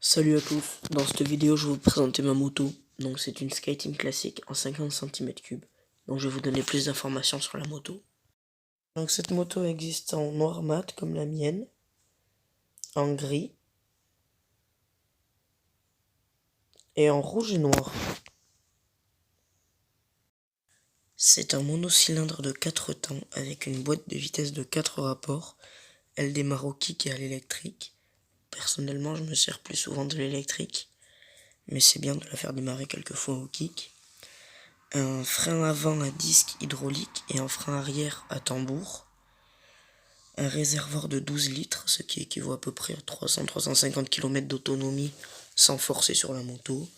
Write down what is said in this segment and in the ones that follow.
Salut à tous, dans cette vidéo je vais vous présenter ma moto. Donc c'est une Skyteam classique en 50 cm3. Donc je vais vous donner plus d'informations sur la moto. Donc cette moto existe en noir mat comme la mienne, en gris et en rouge et noir. C'est un monocylindre de 4 temps avec une boîte de vitesse de 4 rapports. Elle démarre au kick et à l'électrique. Personnellement je me sers plus souvent de l'électrique, mais c'est bien de la faire démarrer quelquefois au kick. Un frein avant à disque hydraulique et un frein arrière à tambour. Un réservoir de 12 litres, ce qui équivaut à peu près à 300-350 km d'autonomie sans forcer sur la moto.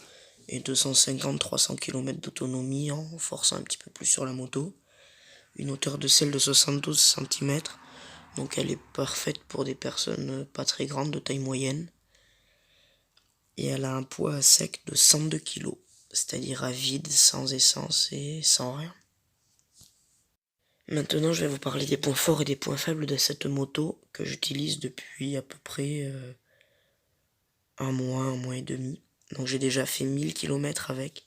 Et 250-300 km d'autonomie en forçant un petit peu plus sur la moto. Une hauteur de selle de 72 cm, donc elle est parfaite pour des personnes pas très grandes, de taille moyenne. Et elle a un poids à sec de 102 kg, c'est-à-dire à vide, sans essence et sans rien. Maintenant, je vais vous parler des points forts et des points faibles de cette moto que j'utilise depuis à peu près un mois et demi. Donc j'ai déjà fait 1000 km avec,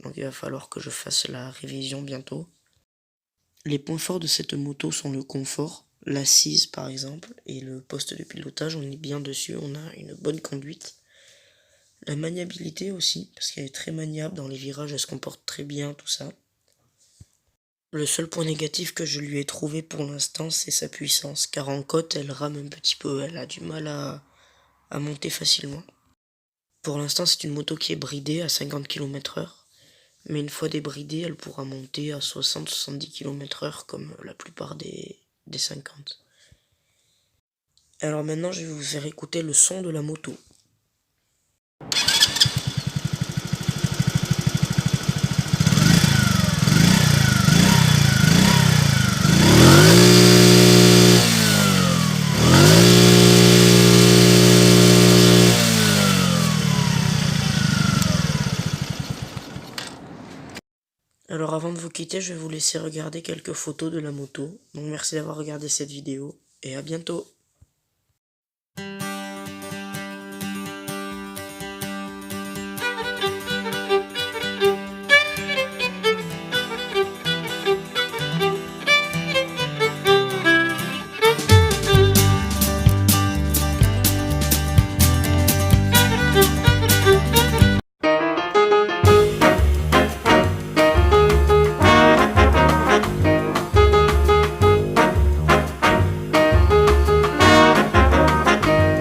donc il va falloir que je fasse la révision bientôt. Les points forts de cette moto sont le confort, l'assise par exemple, et le poste de pilotage, on est bien dessus, on a une bonne conduite. La maniabilité aussi, parce qu'elle est très maniable dans les virages, elle se comporte très bien, tout ça. Le seul point négatif que je lui ai trouvé pour l'instant, c'est sa puissance, car en côte, elle rame un petit peu, elle a du mal à monter facilement. Pour l'instant, c'est une moto qui est bridée à 50 km/h, mais une fois débridée, elle pourra monter à 60-70 km/h comme la plupart des 50. Alors maintenant, je vais vous faire écouter le son de la moto. Alors avant de vous quitter, je vais vous laisser regarder quelques photos de la moto. Donc merci d'avoir regardé cette vidéo et à bientôt.